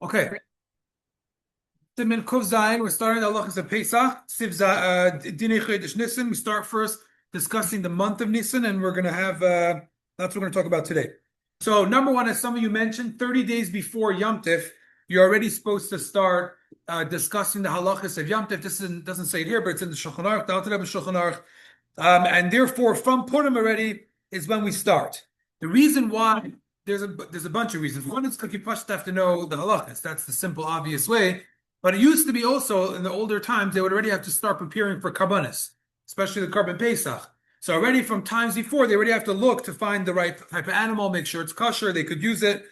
Okay. Siman Kuf Zayin. We're starting the halachas of Pesach. Dinei Chodesh Nisan. We start first discussing the month of Nisan, and we're going to have that's what we're going to talk about today. So, number one, as some of you mentioned, 30 days before Yom Tif, you're already supposed to start discussing the halachas of Yom Tif. This doesn't say it here, but it's in the Shulchan Aruch, the Alter Rebbe Shulchan Aruch. And therefore, from Purim already is when we start. The reason why there's a bunch of reasons. One is because you first have to know the halachas. That's the simple, obvious way. But it used to be also in the older times they would already have to start preparing for karbanis, especially the Karban Pesach. So already from times before they already have to look to find the right type of animal, make sure it's kosher, they could use it,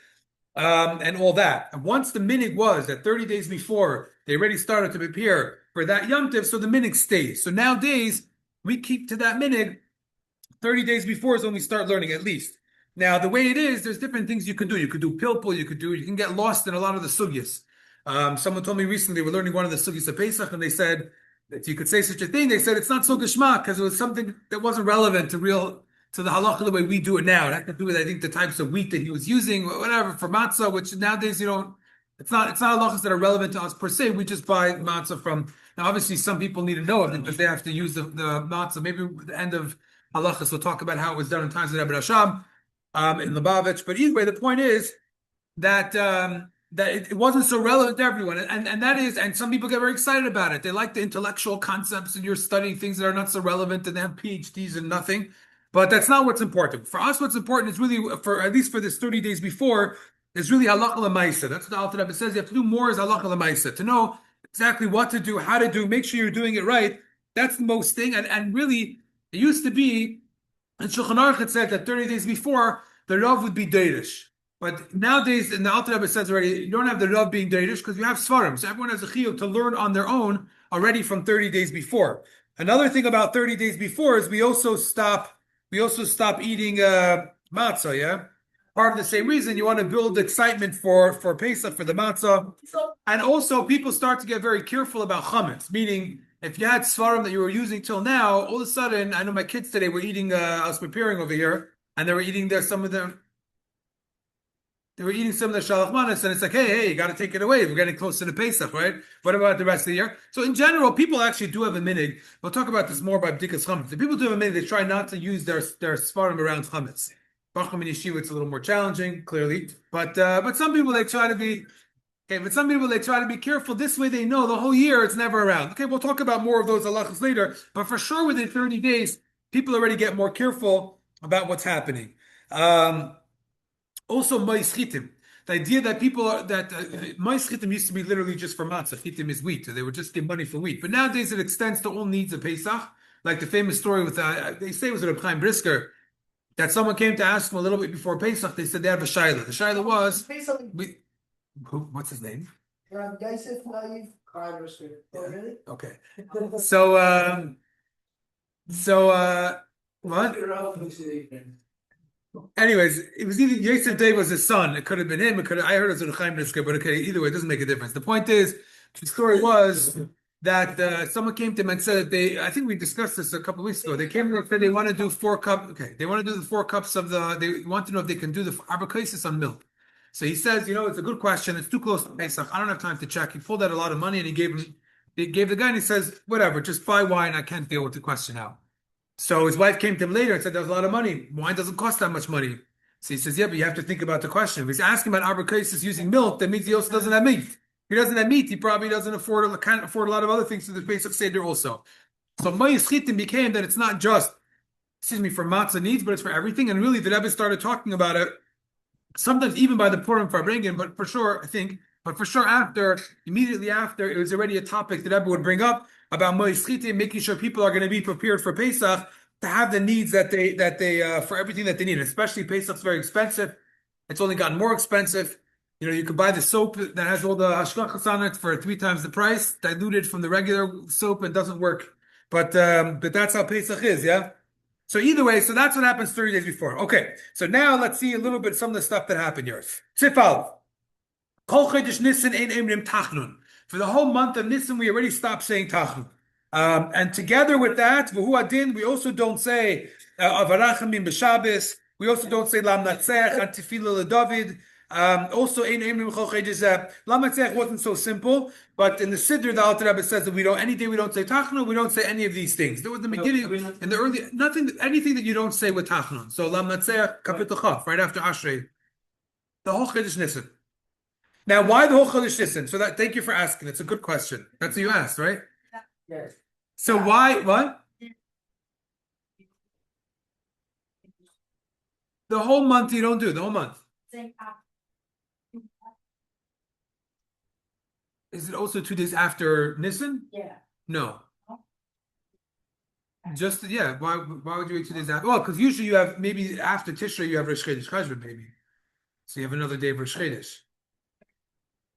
and all that. And once the minig was that 30 days before they already started to prepare for that Yom Tiv, so the minig stays. So nowadays we keep to that minig. 30 days before is when we start learning, at least. Now, the way it is, there's different things you can do. You could do pilpul, you can get lost in a lot of the sugyas. Someone told me recently, we're learning one of the sugyas of Pesach, and they said that you could say such a thing. They said it's not so geshmak because it was something that wasn't relevant to the halacha the way we do it now. It had to do with, I think, the types of wheat that he was using, whatever, for matzah, which nowadays you don't, it's not halachas that are relevant to us per se. We just buy matzah from, now obviously some people need to know it because they have to use the matzah. Maybe at the end of halachas, we'll talk about how it was done in times of Rebbe Rashab, in Lubavitch. But either way, the point is that it wasn't so relevant to everyone, and that is, and some people get very excited about it. They like the intellectual concepts, and you're studying things that are not so relevant, and they have PhDs and nothing. But that's not what's important. For us, what's important is really, for at least for this 30 days before, is really halacha l'maisa. That's what the Alter Rebbe says. You have to do more is halacha l'maisa, to know exactly what to do, how to do, make sure you're doing it right. That's the most thing. And really, it used to be, in Shulchan Aruch it said that 30 days before, the Rav would be Deirish. But nowadays, and the Alter Rebbe says already, you don't have the Rav being Deirish because you have Svarim. So everyone has a chiyuv to learn on their own already from 30 days before. Another thing about 30 days before is we also stop eating matzah, yeah? Part of the same reason you want to build excitement for Pesach, for the matzah. And also people start to get very careful about chametz, meaning if you had svarim that you were using till now, all of a sudden, I know my kids today were eating, I was preparing over here, and they were eating some of the shalach manas, and it's like, hey, you got to take it away. We're getting close to the Pesach, right? What about the rest of the year? So in general, people actually do have a minig. We'll talk about this more by b'dikas chametz. The people do have a minig. They try not to use their svarim around chametz. Bacham and yeshiva, it's a little more challenging, clearly. But some people they try to be. Okay, but some people they try to be careful. This way they know the whole year it's never around. Okay, we'll talk about more of those halachas later. But for sure, within 30 days, people already get more careful about what's happening. Also, mais chitim. The idea that people are mais chitim used to be literally just for matzah. Chitim is wheat, so they would just give money for wheat. But nowadays it extends to all needs of Pesach. Like the famous story with they say it was Reb Chaim Brisker, that someone came to ask him a little bit before Pesach. They said they have a shaila. The shaila was, what's his name? Oh, really? Okay. So what? Anyways, it was either Yosef Day was his son. It could have been him. I heard it was Reb Chaim Brisker, but okay, either way, it doesn't make a difference. The point is, the story was that someone came to him and said that I think we discussed this a couple of weeks ago. They came and said they want to do 4 cups. Okay, they want to do the 4 cups they want to know if they can do the arbakaisis on milk. So he says, it's a good question. It's too close to Pesach. I don't have time to check. He pulled out a lot of money and he gave the guy and he says, whatever, just buy wine. I can't deal with the question now. So his wife came to him later and said, there's a lot of money. Wine doesn't cost that much money. So he says, yeah, but you have to think about the question. If he's asking about arbakaisis using milk, that means he also doesn't have meat. He doesn't have meat. He probably can't afford a lot of other things to the Pesach Seder also. So Mayis Chitim became that it's not just, for matzah needs, but it's for everything. And really, the Rebbe started talking about it, sometimes even by the Purim Farbrengen, but for sure immediately after, it was already a topic that Rebbe would bring up about Mayis Chitim, making sure people are going to be prepared for Pesach to have the needs that they for everything that they need. Especially Pesach's very expensive. It's only gotten more expensive. You can buy the soap that has all the hashgachas on it for 3 times the price, diluted from the regular soap, and doesn't work. But that's how Pesach is, yeah? So either way, so that's what happens 30 days before. Okay, so now let's see a little bit some of the stuff that happened here. Tzifal. Kol Chodesh Nisan ein emrim tachnun. For the whole month of Nisan, we already stopped saying tachnun. And together with that, v'hu adin, we also don't say avarachamim b'Shabbos. We also don't say lam natzech and tefillah leDavid. Also, Ein Emrim Chol Chodesh, Lamatzech wasn't so simple, but in the Siddur, the Alter Rebbe says that we don't, any day we don't say Tachnun, we don't say any of these things. There was the beginning, in the early, nothing, anything that you don't say with Tachnun. So, Lamatzech, Kapitel Chaf, right after Ashrei, the whole Chodesh Nisan. Now, why the whole Chodesh Nisan? So that, thank you for asking. It's a good question. That's what you asked, right? Yes. So why, what? The whole month you don't do, the whole month. Is it also 2 days after Nisan? Yeah. No. Just, yeah, why would you wait 2 days after? Well, because usually you have, maybe after Tishrei you have Rosh Chodesh Cheshvan, maybe. So you have another day of Rosh Chodesh.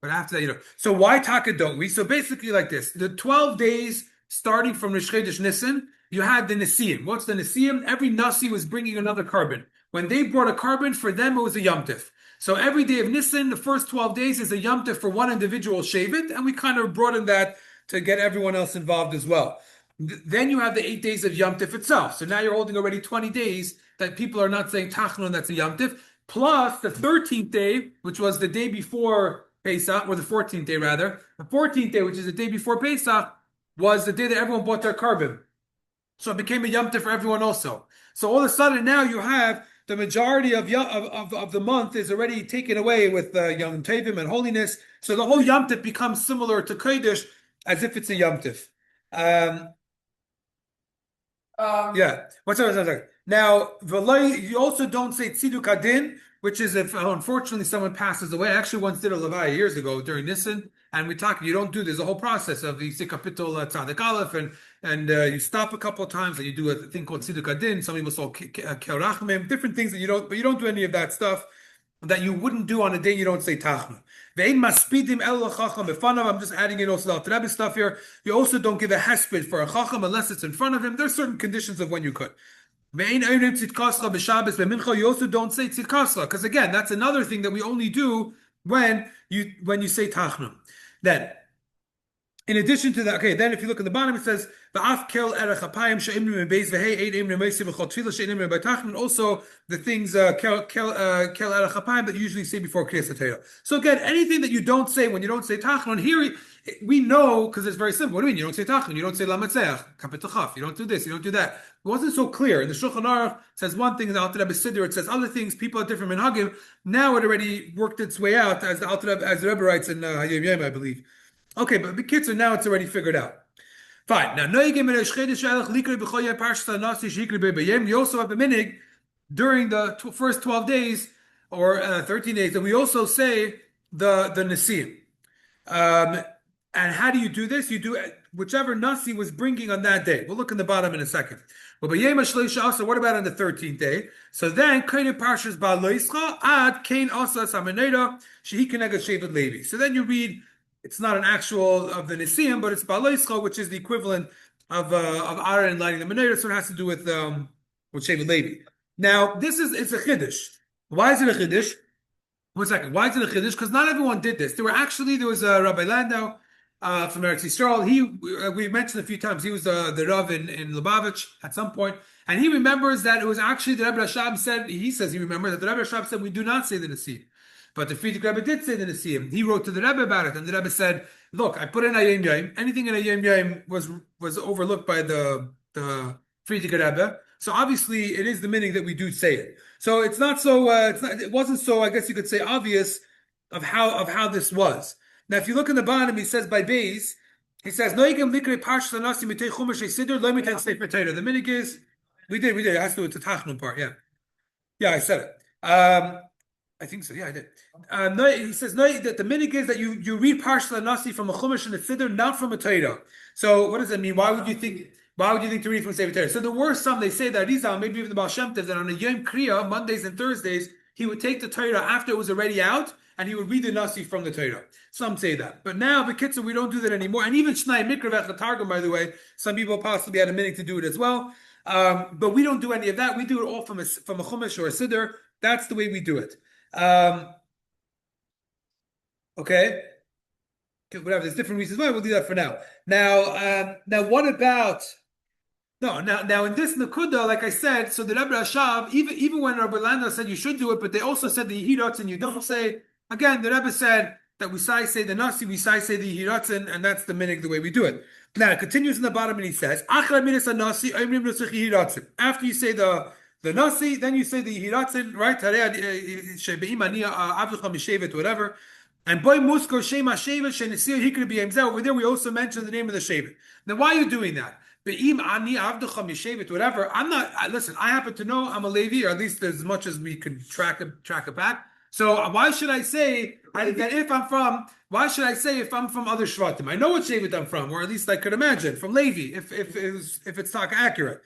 But after that, you know. So why Taka don't we? So basically like this. The 12 days starting from Rosh Chodesh Nisan, you had the Nesiim. What's the Nesiim? Every Nasi was bringing another carbon. When they brought a carbon, for them it was a Yom Tif. So every day of Nisan, the first 12 days is a Yom Tif for one individual Shavit, and we kind of broadened that to get everyone else involved as well. Then you have the 8 days of Yom Tif itself. So now you're holding already 20 days that people are not saying Tachnun, that's a Yom Tif, plus the 13th day, which was the day before Pesach, or the 14th day rather. The 14th day, which is the day before Pesach, was the day that everyone bought their carbon. So it became a Yom Tif for everyone also. So all of a sudden now you have the majority of the month is already taken away with Yom Tovim and holiness. So the whole Yom Tif becomes similar to Kodesh as if it's a Yom Tif. Yeah. What's that? Now, you also don't say tziduk adin, which is if unfortunately someone passes away. I actually once did a levaya years ago during Nisan, and we talked. You don't do. There's a whole process of you say kapitel tzadik aleph, and you stop a couple of times, and you do a thing called tziduk adin. Some people say kel rachmim, different things that you don't. But you don't do any of that stuff that you wouldn't do on a day you don't say tachna. I'm just adding in also the Alter Rebbe stuff here. You also don't give a hesped for a chacham unless it's in front of him. There's certain conditions of when you could. You also don't say tzidkasla, because again, that's another thing that we only do when you say tachnum. Then, in addition to that, okay, then if you look at the bottom, it says v'af kel erech apayim she'imrim and beis v'hei eid imrim meisiv v'chol tefillah she'imrim by tachnum. Also, the things kel erech apayim that you usually say before kriyas hatayra. So again, anything that you don't say when you don't say tachnun, here we know because it's very simple. What do you mean? You don't say tachnun, you don't say lamatzeach, kapitel chaf, you don't do this, you don't do that. It wasn't so clear. And the Shulchan Aruch says one thing, in the Alter Rebbe Siddur it says other things. People are different minhagim. Now it already worked its way out, as the Alter Rebbe, as the Rebbe writes in Hayom Yom, I believe. Okay, but Kitzur, now it's already figured out. Fine. Now, you also have a minig during the first 12 days or 13 days that we also say the Nesiim. And how do you do this? You do whichever Nasi was bringing on that day. We'll look in the bottom in a second. But what about on the 13th day? So then, so then you read, it's not an actual of the Nesiim, but it's Baloischa, which is the equivalent of Aaron lighting the menorah, so it has to do with Shevet Levi. Now, it's a Chiddush. Why is it a Chiddush? 1 second. Why is it a Chiddush? Because not everyone did this. There was a Rabbi Landau from Eretz Yisrael. We mentioned a few times, he was the Rav in Lubavitch at some point, and he remembers that it was actually the Rebbe Rashab said, he says he remembers that the Rebbe Rashab said, we do not say the Nesiim. But the Frierdiker Rebbe did say the Nesiim. He wrote to the Rebbe about it, and the Rebbe said, look, I put in Hayom Yom. Anything in Hayom Yom was overlooked by the Frierdiker Rebbe. So obviously it is the meaning that we do say it. So it's not so it wasn't so, I guess you could say, obvious of how this was. Now if you look in the bottom, he says by Beis, he says, the meaning is we did, it has to do with the Tachnun part, yeah. Yeah, I said it. I think so. Yeah, I did. No, he says no. That the minig is that you read Parsha Nasi from a Chumash and a Siddur, not from a Torah. So what does that mean? Why would you think to read from Sefer Torah? So there were some. They say that Rizal, maybe even the Baal Shem Tov, that on a Yom Kriya, Mondays and Thursdays, he would take the Torah after it was already out, and he would read the Nasi from the Torah. Some say that, but now the Kitzur, we don't do that anymore. And even Shnai Mikra V'Ech Targum, by the way, some people possibly had a minig to do it as well. But we don't do any of that. We do it all from a Chumash or a Siddur. That's the way we do it. Okay, whatever. There's different reasons why. We'll do that for now. Now, what about? No, now in this Nakuda, like I said, so the Rebbe Rashav, even when Rabbi Landa said you should do it, but they also said the Yehiratzin, you don't say, again, the Rebbe said that we say the Nasi, we say the Yehiratzin, and that's the minig, the way we do it. Now, it continues in the bottom and he says, After you say the Nasi, then you say the Yehiratzin, right? Whatever. And boy musko shema shevet shenesir hikri b'yemzeh. Over there, we also mentioned the name of the shevet. Now, why are you doing that? Be'im ani avducha mishevet, whatever. I'm not. Listen, I happen to know I'm a Levi, or at least as much as we can track it back. So why should I say that if I'm from? Why should I say if I'm from other shvatim? I know what shevet I'm from, or at least I could imagine from Levi, if it's not accurate.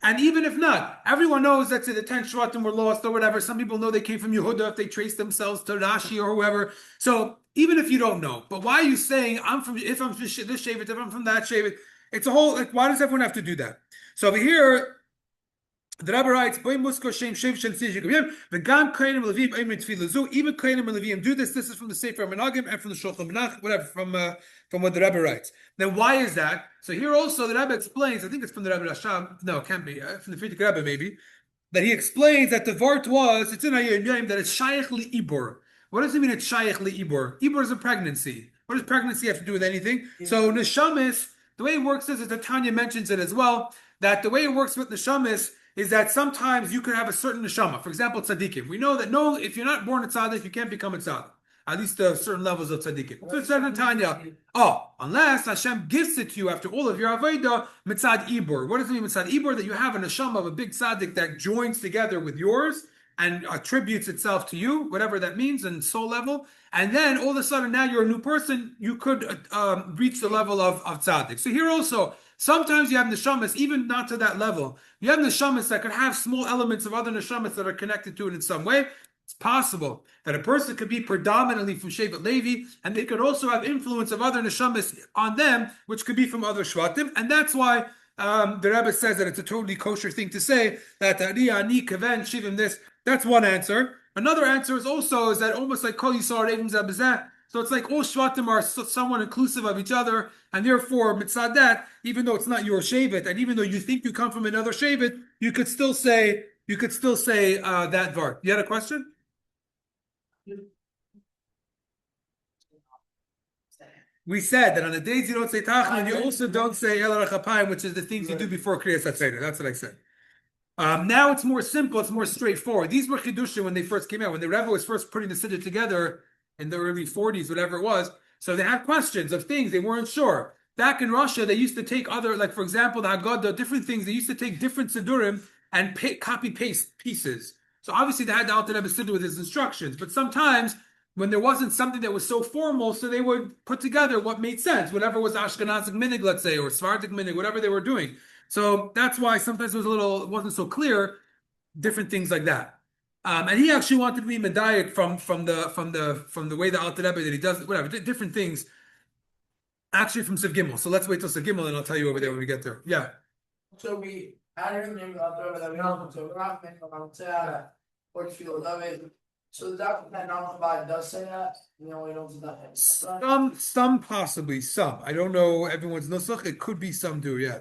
And even if not, everyone knows that the 10 Shvatim were lost or whatever. Some people know they came from Yehuda if they trace themselves to Rashi or whoever. So even if you don't know, but why are you saying if I'm from this Shevet, if I'm from that Shevet? It's a whole, like, why does everyone have to do that? So over here, the Rebbe writes, even Kohenim and Levim do this. This is from the Sefer Menagim and from the Shulchan Menach, whatever, from what the Rebbe writes. Then why is that? So here also the Rebbe explains, I think it's from the Rebbe Rashab, no, it can't be, from the Frierdiker Rebbe maybe, that he explains that the Vart was, it's in Ayim Yom, that it's Shaykh Li'ibur. What does it mean it's Shaykh Li'ibur? Ibur is a pregnancy. What does pregnancy have to do with anything? Yeah. So Neshamis, the way it works is that Tanya mentions it as well, that the way it works with Neshamis is that sometimes you could have a certain neshama. For example, tzaddikim. We know that if you're not born a tzaddik, you can't become a tzaddik. At least certain levels of tzaddikim. So it says in Tanya, unless Hashem gives it to you after all of your avodah, mitzad ibur. What does it mean mitzad ibur? That you have a neshama of a big tzaddik that joins together with yours and attributes itself to you, whatever that means, in soul level. And then all of a sudden, now you're a new person. You could reach the level of tzaddik. So here also, sometimes you have neshamas, even not to that level. You have neshamas that could have small elements of other neshamas that are connected to it in some way. It's possible that a person could be predominantly from Shevet Levi, and they could also have influence of other neshamas on them, which could be from other shvatim. And that's why the Rebbe says that it's a totally kosher thing to say that ani kaven shivim this. That's one answer. Another answer is that almost like kol yisrael revim zabazeh. So it's like all shvatim are somewhat inclusive of each other, and therefore mitzad that, even though it's not your shevet, and even though you think you come from another shevet, you could still say that vart. You had a question? We said that on the days you don't say tachanun, you also don't say el arachapayim, which is the things you do before kriyas hatzeder. That's what I said. Now it's more simple, it's more straightforward. These were chidushim when they first came out. When the Rebbe was first putting the siddur together in the early 40s, whatever it was. So they had questions of things they weren't sure. Back in Russia, they used to take other, like for example, the Haggadah, different things. They used to take different siddurim and copy paste pieces. So obviously they had the Alter Rebbe siddur with his instructions. But sometimes when there wasn't something that was so formal, so they would put together what made sense, whatever was Ashkenazic minig, let's say, or Sephardic minig, whatever they were doing. So that's why sometimes it wasn't so clear, different things like that. And he actually wanted to be medayik from the way the Alter Rebbe that he does whatever different things. Actually, from Siv Gimel. So let's wait till Siv Gimel, and I'll tell you over there when we get there. Yeah. So we added the name of the Alter Rebbe that we don't so so that Chabad does say that. We don't do that. Some possibly some. I don't know everyone's nusach. It could be some do. Yeah.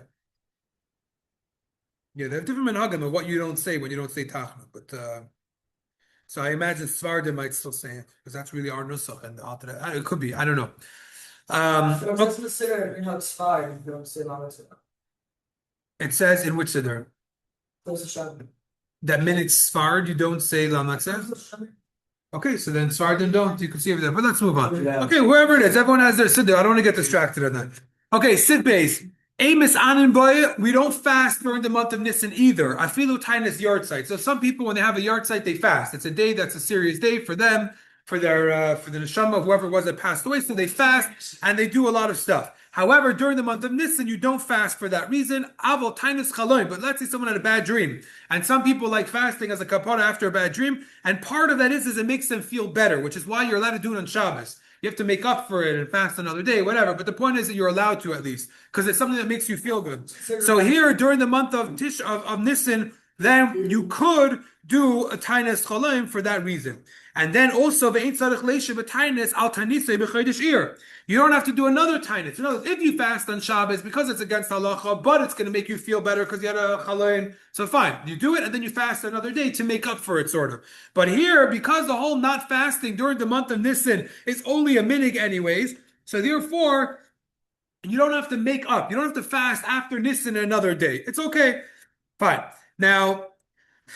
Yeah, they have different minhagim of what you don't say when you don't say tachna, but. So I imagine Svardim might still say it because that's really our nusach and the Alter. It could be. I don't know. What's the siddur? It's fine. You don't say Lamed. It says in which siddur? That minute Sfard you don't say Lamed. Okay, so then Svardim don't. You can see over there. But let's move on. Yeah. Okay, wherever it is, everyone has their siddur. I don't want to get distracted on that. Okay, Sid base. Amos Anin Boy, we don't fast during the month of Nisan either. Afilu Tainas yard site. So some people, when they have a yard site, they fast. It's a day that's a serious day for them, for the neshama, whoever it was that passed away. So they fast and they do a lot of stuff. However, during the month of Nisan, you don't fast for that reason. Avol Tainas Chaloim. But let's say someone had a bad dream, and some people like fasting as a kapara after a bad dream. And part of that is it makes them feel better, which is why you're allowed to do it on Shabbos. You have to make up for it and fast another day, whatever. But the point is that you're allowed to at least, because it's something that makes you feel good. So here, during the month of Nisan, then you could do a tainis cholim for that reason. And then also the ain't tzarich leisha b'tainis al tanisei b'chodesh ir. You don't have to do another tainis. In other words, if you fast on Shabbos because it's against halacha, but it's going to make you feel better because you had a chalain, so fine, you do it and then you fast another day to make up for it, sort of. But here, because the whole not fasting during the month of Nisan is only a minig anyways, so therefore you don't have to make up. You don't have to fast after Nisan another day. It's okay. Fine. Now,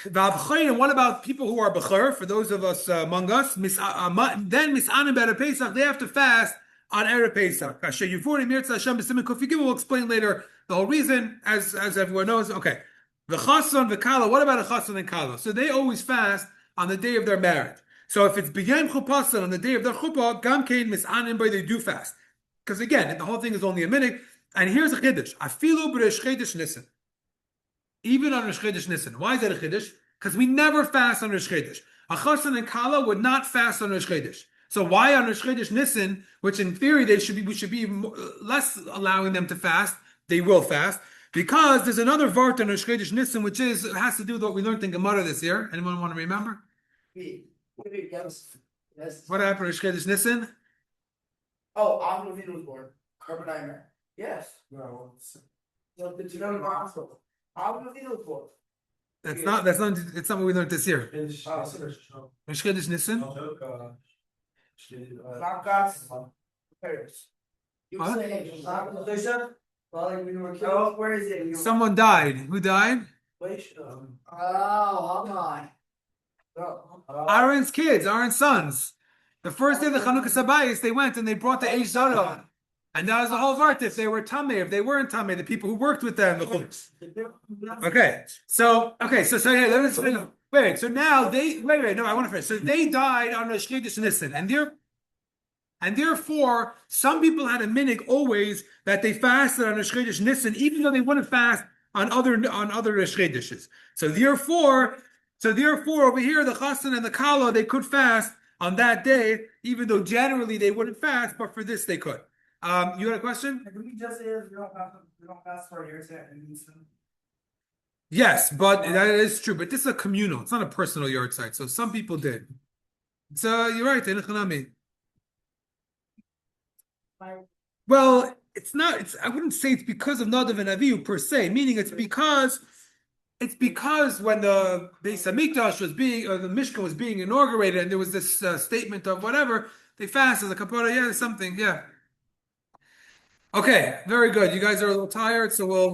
and what about people who are bechor? For those of us among us, then misanim be'erev Pesach, they have to fast on erev Pesach. We'll explain later the whole reason, as everyone knows. Okay, the chasan the kala. What about a chasan and kala? So they always fast on the day of their marriage. So if it's b'yom chupasan on the day of their chuppah, gam kein misanim by they do fast. Because again, the whole thing is only a minute. And here's a chiddush: afilu b'resh chiddush nisan. Even on Rosh Chodesh Nisan. Why is that a Chiddush? Because we never fast on Rosh Chodesh. A Chassan and Kala would not fast on Rosh Chodesh. So why on Rosh Chodesh Nisan, which in theory we should be less allowing them to fast, they will fast, because there's another vart on Rosh Chodesh Nisan, which has to do with what we learned in Gemara this year. Anyone want to remember? Yes. What happened Rosh Chodesh Nisan? Oh, I'm the was born. Carbon nightmare. Yes. No. So the genomic hospital. I'm the was born. It's not what we learned this year. Rosh Chodesh Nisan? Where is it? Someone died. Who died? Oh, my. Aaron's kids, Aaron's sons. The first day of the Chanukah Sabayis, they went and they brought the Eish Zara. And that was the whole vart. If they were tamei, if they weren't tamei, the people who worked with them. Okay, so yeah, let us wait. So now no, I want to finish. So they died on Rosh Chodesh Nisan, and therefore some people had a minhag always that they fasted on Rosh Chodesh Nisan, even though they wouldn't fast on other Rosh Chodeshes. So therefore, over here the Chassan and the Kala they could fast on that day, even though generally they wouldn't fast, but for this they could. You had a question? Can we just say we don't fast for years yet? Yes, but that is true. But this is a communal. It's not a personal yard site. So some people did. So you're right. Well, it's not. I wouldn't say it's because of Nadav and Avihu per se. Meaning, it's because when the Beis Hamikdash was being, or the Mishkan was being inaugurated, and there was this statement of whatever they fast as a kapara. Yeah, something. Yeah. Okay, very good. You guys are a little tired, so we'll